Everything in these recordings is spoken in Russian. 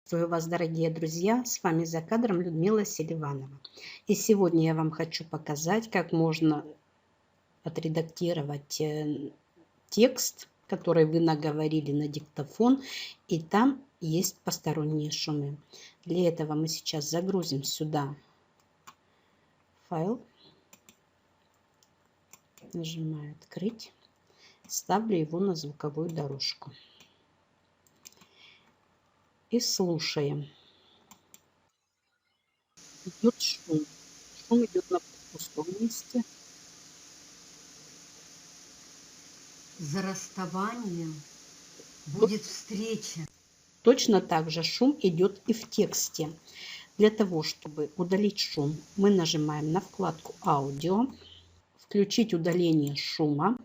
Приветствую вас, дорогие друзья! С вами за кадром Людмила Селиванова. И сегодня я вам хочу показать, как можно отредактировать текст, который вы наговорили на диктофон, и там есть посторонние шумы. Для этого мы сейчас загрузим сюда файл, нажимаю «Открыть», ставлю его на звуковую дорожку и слушаем. Идет шум. Шум идет на пустом месте. За расставанием будет встреча. Точно так же шум идет и в тексте. Для того, чтобы удалить шум, мы нажимаем на вкладку «Аудио», «Включить удаление шума»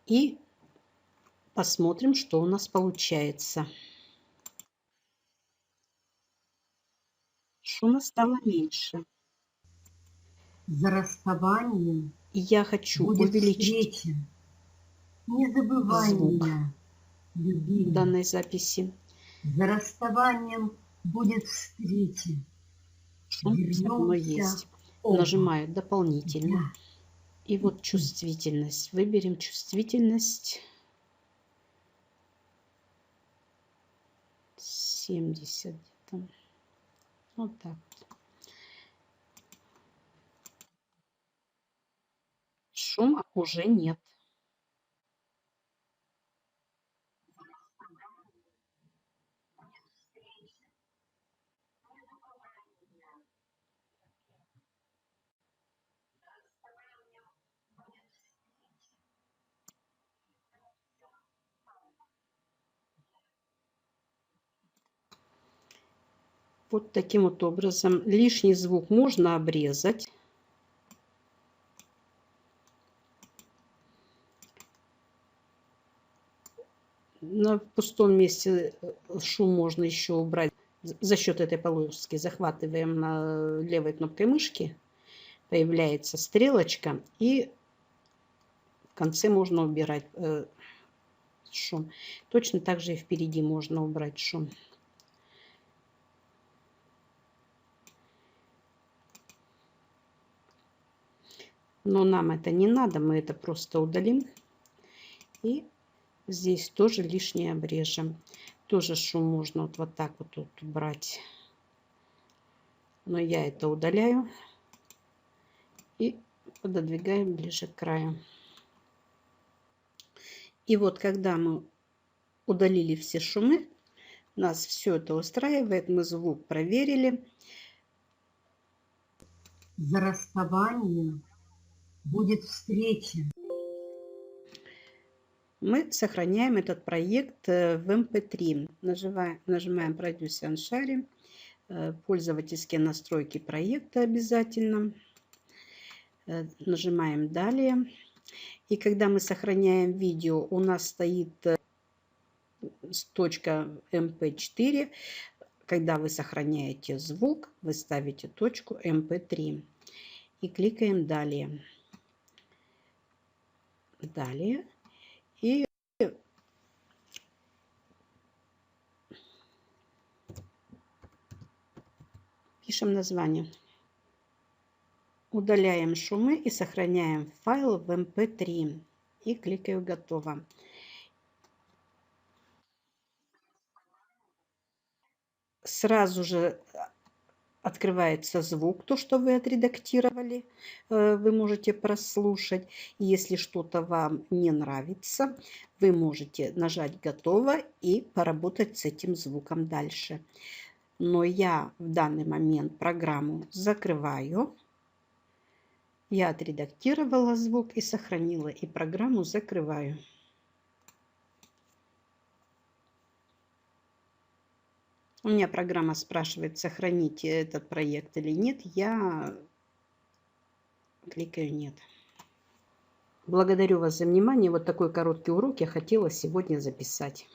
и посмотрим, что у нас получается. Шума стало меньше. За расставанием И я хочу будет увеличить встреча. Не забывай звук меня, любимый. данной записи. За расставанием будет встреча. Шум все равно Вернемся есть. оба. Нажимаю «Дополнительно». Я И вот чувствительность. Выберем чувствительность 70 где-то. Вот так. Шума уже нет. Вот таким вот образом. Лишний звук можно обрезать. На пустом месте шум можно еще убрать за счет этой полоски. Захватываем левой кнопкой мышки. Появляется стрелочка. И в конце можно убирать шум. Точно так же и впереди можно убрать шум. Но нам это не надо. Мы это просто удалим. И здесь тоже лишнее обрежем. Тоже шум можно вот так вот убрать. Но я это удаляю и пододвигаем ближе к краю. И вот когда мы удалили все шумы, нас все это устраивает, мы звук проверили. За расставанием будет встреча. Мы сохраняем этот проект в MP3. Нажимаем «Produce and Share», пользовательские настройки проекта обязательно. Нажимаем «Далее». И когда мы сохраняем видео, у нас стоит точка MP4. Когда вы сохраняете звук, вы ставите точку MP3. И кликаем «Далее». Далее. И пишем название. Удаляем шумы и сохраняем файл в MP3. И кликаю «Готово». Сразу же открывается звук, то, что вы отредактировали, вы можете прослушать. Если что-то вам не нравится, вы можете нажать «Готово» и поработать с этим звуком дальше. Но я в данный момент программу закрываю. Я отредактировала звук и сохранила, и программу закрываю. У меня программа спрашивает, сохранить этот проект или нет. Я кликаю «Нет». Благодарю вас за внимание. Вот такой короткий урок я хотела сегодня записать.